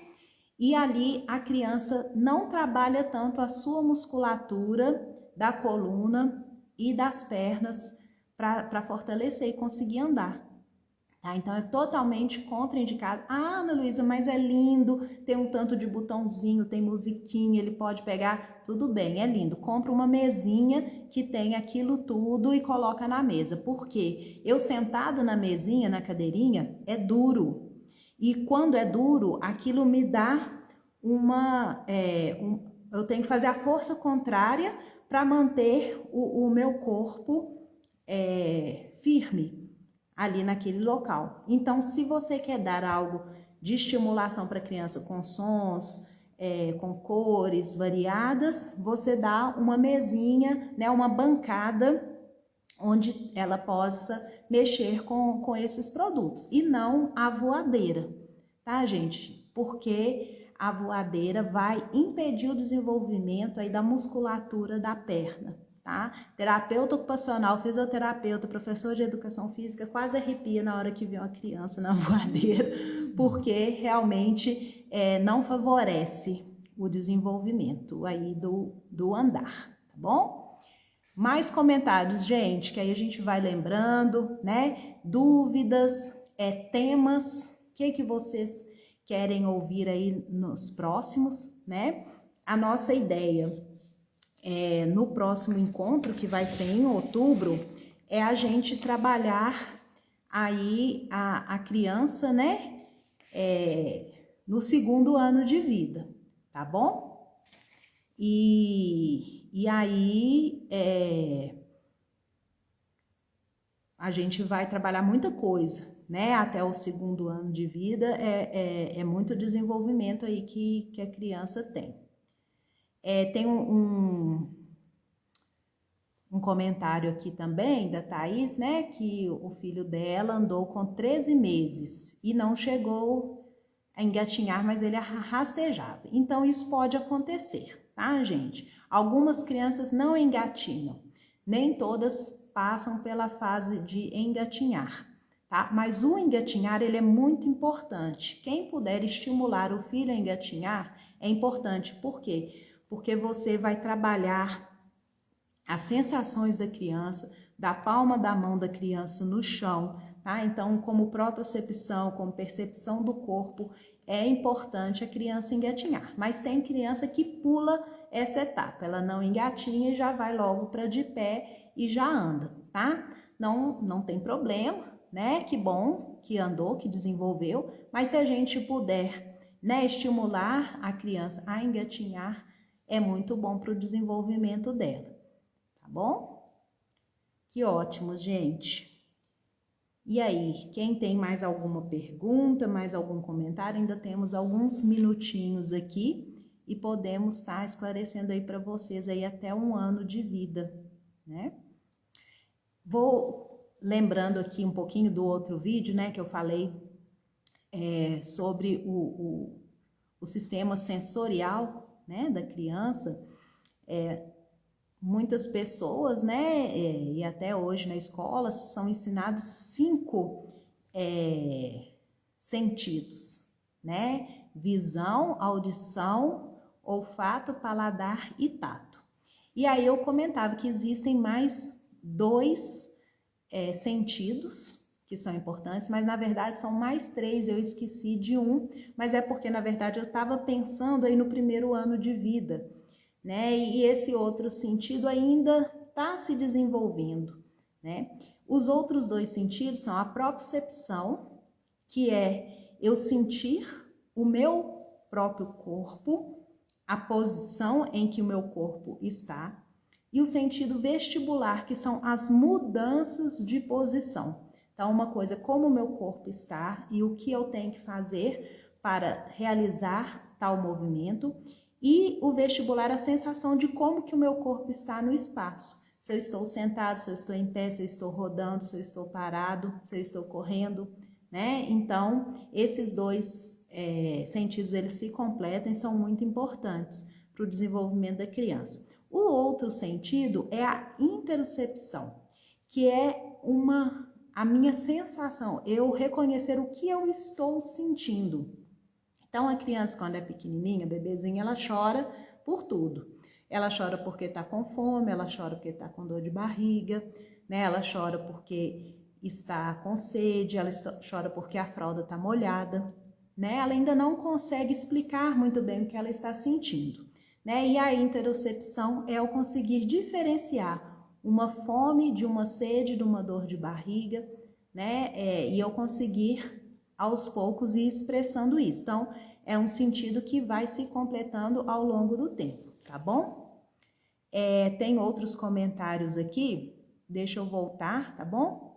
e ali a criança não trabalha tanto a sua musculatura da coluna e das pernas para fortalecer e conseguir andar. Tá? Então é totalmente contraindicado. Ana Luísa, mas é lindo, tem um tanto de botãozinho, tem musiquinha, ele pode pegar, tudo bem, é lindo. Compra uma mesinha que tem aquilo tudo e coloca na mesa. Por quê? Eu sentado na mesinha, na cadeirinha, é duro. E quando é duro, aquilo me dá eu tenho que fazer a força contrária para manter o meu corpo firme ali naquele local. Então, se você quer dar algo de estimulação para a criança com sons, com cores variadas, você dá uma mesinha, né, uma bancada onde ela possa mexer com esses produtos e não a voadeira, tá, gente? Porque a voadeira vai impedir o desenvolvimento aí da musculatura da perna, tá? Terapeuta ocupacional, fisioterapeuta, professor de educação física quase arrepia na hora que vê uma criança na voadeira, porque realmente não favorece o desenvolvimento aí do andar, tá bom? Mais comentários, gente, que aí a gente vai lembrando, né? Dúvidas, temas, o que vocês querem ouvir aí nos próximos, né? A nossa ideia no próximo encontro, que vai ser em outubro, é a gente trabalhar aí a criança, né? No segundo ano de vida, tá bom? E aí a gente vai trabalhar muita coisa, né? Até o segundo ano de vida é muito desenvolvimento aí que a criança tem. Tem um comentário aqui também da Thaís, né? Que o filho dela andou com 13 meses e não chegou a engatinhar, mas ele rastejava. Então, isso pode acontecer, tá, gente? Algumas crianças não engatinham, nem todas passam pela fase de engatinhar, tá? Mas o engatinhar, ele é muito importante. Quem puder estimular o filho a engatinhar, é importante. Por quê? Porque você vai trabalhar as sensações da criança, da palma da mão da criança no chão, tá? Então, como propriocepção, como percepção do corpo, é importante a criança engatinhar. Mas tem criança que pula essa etapa, ela não engatinha e já vai logo para de pé e já anda, tá? Não tem problema, né? Que bom que andou, que desenvolveu, mas se a gente puder, né, estimular a criança a engatinhar, é muito bom para o desenvolvimento dela, tá bom? Que ótimo, gente! E aí, quem tem mais alguma pergunta, mais algum comentário? Ainda temos alguns minutinhos aqui e podemos estar esclarecendo aí para vocês aí até 1 ano de vida, né? Vou lembrando aqui um pouquinho do outro vídeo, né, que eu falei sobre o sistema sensorial, né, da criança. Muitas pessoas, né, e até hoje na escola, são ensinados 5 sentidos, né? Visão, audição, olfato, paladar e tato. E aí eu comentava que existem mais dois sentidos que são importantes, mas na verdade são mais três, eu esqueci de um, mas é porque na verdade eu estava pensando aí no primeiro ano de vida, né? E esse outro sentido ainda está se desenvolvendo, né? Os outros dois sentidos são a propriocepção, que é eu sentir o meu próprio corpo, a posição em que o meu corpo está, e o sentido vestibular, que são as mudanças de posição. Então, uma coisa é como o meu corpo está e o que eu tenho que fazer para realizar tal movimento, e o vestibular, a sensação de como que o meu corpo está no espaço. Se eu estou sentado, se eu estou em pé, se eu estou rodando, se eu estou parado, se eu estou correndo, né? Então, esses dois sentidos, eles se completam e são muito importantes para o desenvolvimento da criança. O outro sentido é a interocepção, que é a minha sensação, eu reconhecer o que eu estou sentindo. Então, a criança, quando é pequenininha, bebezinha, ela chora por tudo. Ela chora porque está com fome, ela chora porque está com dor de barriga, né? Ela chora porque está com sede, ela chora porque a fralda está molhada, né? Ela ainda não consegue explicar muito bem o que ela está sentindo, né? E a interocepção é o conseguir diferenciar uma fome de uma sede, de uma dor de barriga, né? E eu conseguir aos poucos ir expressando isso. Então, é um sentido que vai se completando ao longo do tempo, tá bom? Tem outros comentários aqui, deixa eu voltar, tá bom?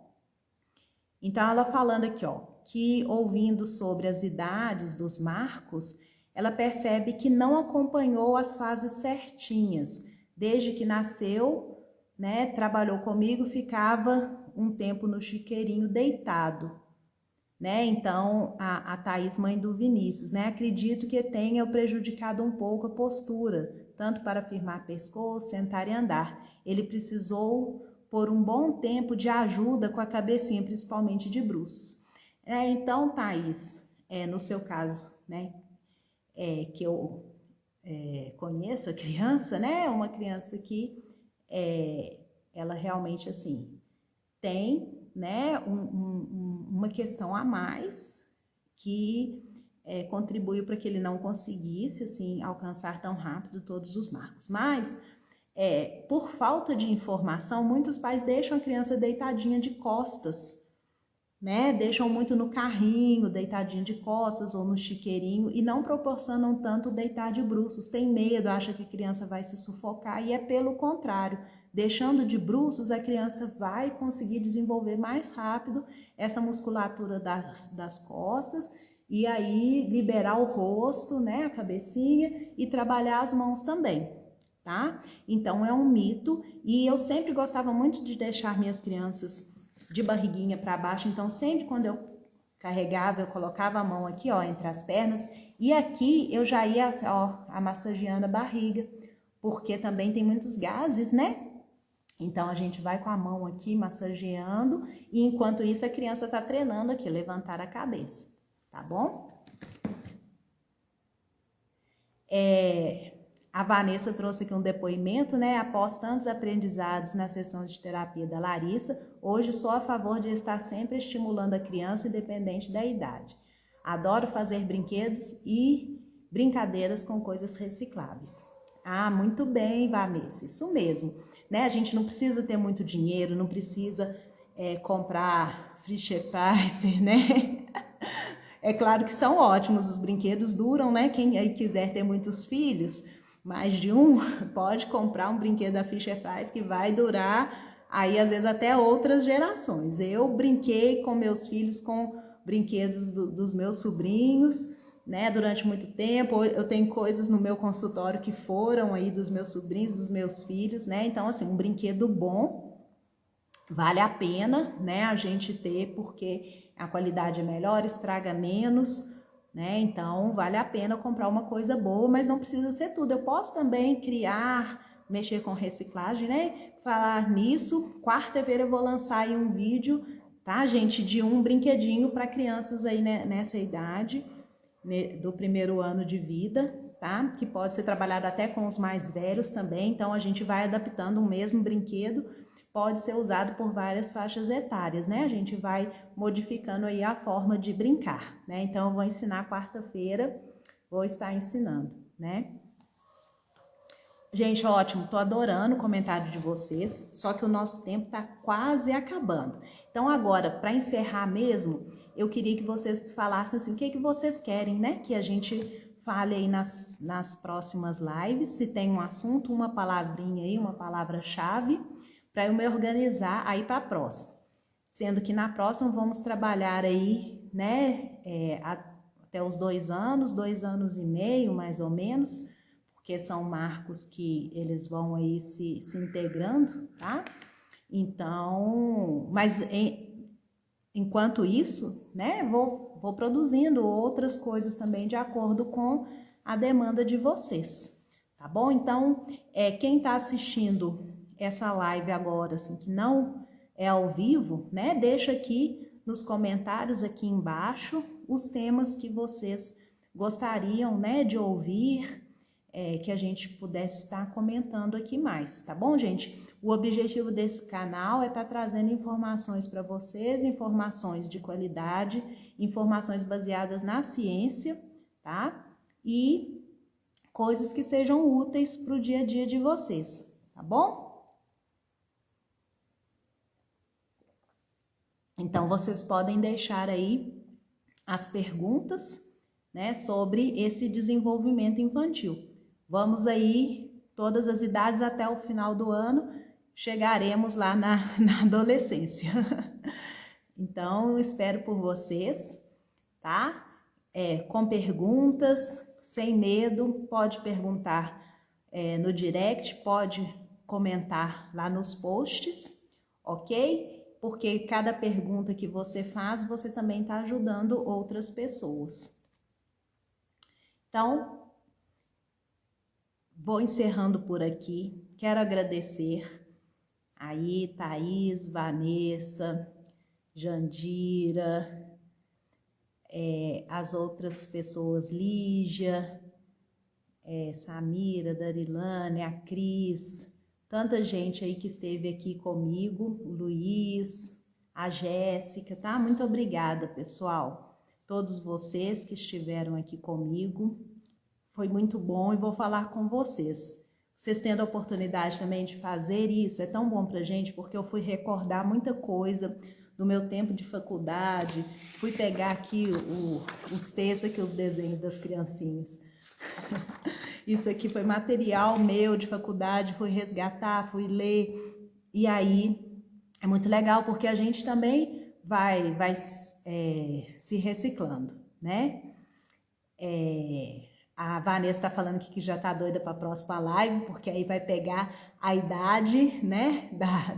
Então, ela falando aqui, ó, que ouvindo sobre as idades dos Marcos, ela percebe que não acompanhou as fases certinhas. Desde que nasceu, né, trabalhou comigo, ficava um tempo no chiqueirinho deitado, né? Então, a Thaís, mãe do Vinícius, né? Acredito que tenha prejudicado um pouco a postura, tanto para firmar pescoço, sentar e andar. Ele precisou por um bom tempo de ajuda com a cabecinha, principalmente de bruços. Então, Thaís, no seu caso, né? Que eu conheço a criança, né? Uma criança que ela realmente, assim, tem, né, uma questão a mais que contribuiu para que ele não conseguisse, assim, alcançar tão rápido todos os marcos. Mas, por falta de informação, muitos pais deixam a criança deitadinha de costas, né? Deixam muito no carrinho, deitadinho de costas ou no chiqueirinho e não proporcionam tanto deitar de bruços. Tem medo, acha que a criança vai se sufocar e é pelo contrário. Deixando de bruços, a criança vai conseguir desenvolver mais rápido essa musculatura das costas e aí liberar o rosto, né, a cabecinha e trabalhar as mãos também, tá? Então é um mito e eu sempre gostava muito de deixar minhas crianças de barriguinha para baixo, então sempre quando eu carregava, eu colocava a mão aqui, ó, entre as pernas e aqui eu já ia, ó, massageando a barriga, porque também tem muitos gases, né? Então, a gente vai com a mão aqui massageando e enquanto isso a criança tá treinando aqui, levantar a cabeça, tá bom? A Vanessa trouxe aqui um depoimento, né? Após tantos aprendizados na sessão de terapia da Larissa, hoje sou a favor de estar sempre estimulando a criança independente da idade. Adoro fazer brinquedos e brincadeiras com coisas recicláveis. Ah, muito bem, Vanessa, isso mesmo. Né? A gente não precisa ter muito dinheiro, não precisa comprar Frischepreiser, né? É claro que são ótimos, os brinquedos duram, né? Quem aí quiser ter muitos filhos, mais de um, pode comprar um brinquedo da Fisher-Price que vai durar aí às vezes até outras gerações. Eu brinquei com meus filhos com brinquedos dos meus sobrinhos, né, durante muito tempo. Eu tenho coisas no meu consultório que foram aí dos meus sobrinhos, dos meus filhos, né? Então, assim, um brinquedo bom vale a pena, né, a gente ter, porque a qualidade é melhor, estraga menos, né? Então, vale a pena comprar uma coisa boa, mas não precisa ser tudo. Eu posso também criar, mexer com reciclagem, né? Falar nisso, quarta-feira eu vou lançar aí um vídeo, tá, gente, de um brinquedinho para crianças aí, né, nessa idade, do primeiro ano de vida, tá? Que pode ser trabalhado até com os mais velhos também, então a gente vai adaptando o mesmo brinquedo, pode ser usado por várias faixas etárias, né? A gente vai modificando aí a forma de brincar, né? Então eu vou ensinar quarta-feira, vou estar ensinando, né? Gente, ótimo, tô adorando o comentário de vocês, só que o nosso tempo tá quase acabando. Então agora, para encerrar mesmo, eu queria que vocês falassem assim, o que vocês querem, né? Que a gente fale aí nas próximas lives, se tem um assunto, uma palavrinha aí, uma palavra-chave, para eu me organizar aí para a próxima. Sendo que na próxima vamos trabalhar aí, né, até os 2 anos e meio, mais ou menos, porque são marcos que eles vão aí se integrando, tá? Então, mas enquanto isso, né, vou produzindo outras coisas também de acordo com a demanda de vocês, tá bom? Então, quem tá assistindo essa live agora, assim, que não é ao vivo, né, deixa aqui nos comentários aqui embaixo os temas que vocês gostariam, né, de ouvir, que a gente pudesse estar comentando aqui mais, tá bom, gente? O objetivo desse canal é estar trazendo informações para vocês, informações de qualidade, informações baseadas na ciência, tá? E coisas que sejam úteis para o dia a dia de vocês, tá bom? Então, vocês podem deixar aí as perguntas, né, sobre esse desenvolvimento infantil. Vamos aí, todas as idades até o final do ano, chegaremos lá na adolescência. Então, espero por vocês, tá? Com perguntas, sem medo, pode perguntar no direct, pode comentar lá nos posts, ok? Porque cada pergunta que você faz, você também está ajudando outras pessoas. Então, vou encerrando por aqui. Quero agradecer aí Thaís, Vanessa, Jandira, as outras pessoas, Lígia, Samira, Darilane, a Cris, tanta gente aí que esteve aqui comigo, o Luiz, a Jéssica, tá? Muito obrigada, pessoal. Todos vocês que estiveram aqui comigo, foi muito bom e vou falar com vocês. Vocês tendo a oportunidade também de fazer isso, é tão bom pra gente, porque eu fui recordar muita coisa do meu tempo de faculdade, fui pegar aqui os textos, aqui os desenhos das criancinhas. Isso aqui foi material meu de faculdade, fui resgatar, fui ler, e aí é muito legal, porque a gente também vai se reciclando, né? A Vanessa está falando que já está doida para a próxima live, porque aí vai pegar a idade, né,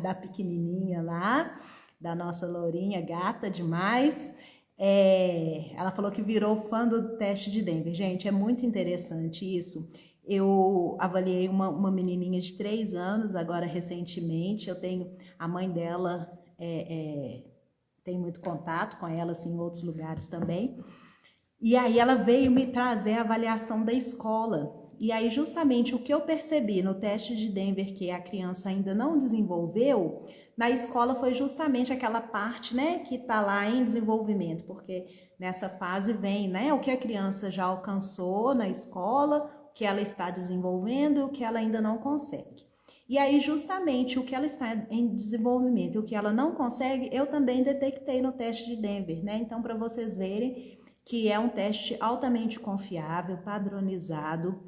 da pequenininha lá, da nossa Lourinha, gata demais. Ela falou que virou fã do teste de Denver. Gente, é muito interessante isso. Eu avaliei uma menininha de 3 anos, agora recentemente. Eu tenho, a mãe dela tem muito contato com ela, assim, em outros lugares também. E aí ela veio me trazer a avaliação da escola. E aí justamente o que eu percebi no teste de Denver que a criança ainda não desenvolveu, na escola foi justamente aquela parte, né, que tá lá em desenvolvimento, porque nessa fase vem, né, o que a criança já alcançou na escola, o que ela está desenvolvendo e o que ela ainda não consegue. E aí justamente o que ela está em desenvolvimento e o que ela não consegue, eu também detectei no teste de Denver, né? Então para vocês verem que é um teste altamente confiável, padronizado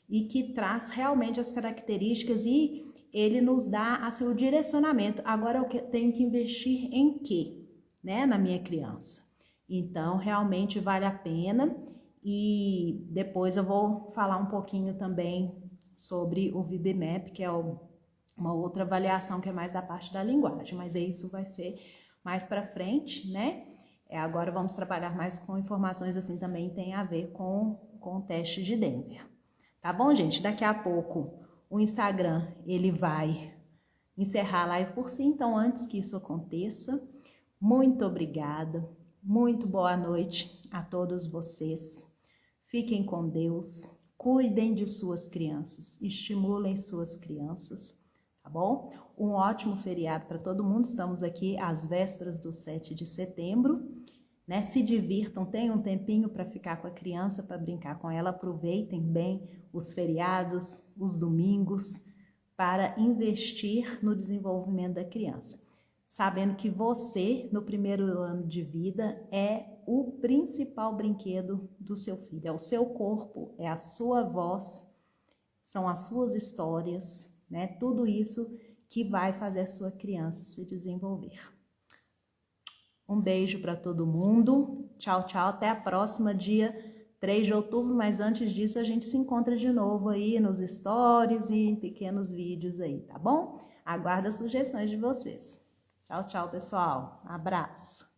e que traz realmente as características e ele nos dá assim, o direcionamento. Agora eu tenho que investir em quê, né, na minha criança? Então, realmente vale a pena e depois eu vou falar um pouquinho também sobre o VibMap, que é uma outra avaliação que é mais da parte da linguagem, mas isso vai ser mais para frente, né? Agora vamos trabalhar mais com informações assim também tem a ver com o teste de Denver. Tá bom, gente? Daqui a pouco o Instagram ele vai encerrar a live por si, então antes que isso aconteça, muito obrigada, muito boa noite a todos vocês. Fiquem com Deus, Cuidem de suas crianças, estimulem suas crianças, tá bom? Um ótimo feriado para todo mundo, estamos aqui às vésperas do 7 de setembro, né? Se divirtam, tenham um tempinho para ficar com a criança, para brincar com ela, aproveitem bem os feriados, os domingos, para investir no desenvolvimento da criança. Sabendo que você, no primeiro ano de vida, é o principal brinquedo do seu filho. É o seu corpo, é a sua voz, são as suas histórias, né? Tudo isso que vai fazer a sua criança se desenvolver. Um beijo para todo mundo. Tchau, tchau. Até a próxima, dia 3 de outubro. Mas antes disso, a gente se encontra de novo aí nos stories e em pequenos vídeos aí, tá bom? Aguardo as sugestões de vocês. Tchau, tchau, pessoal. Abraço.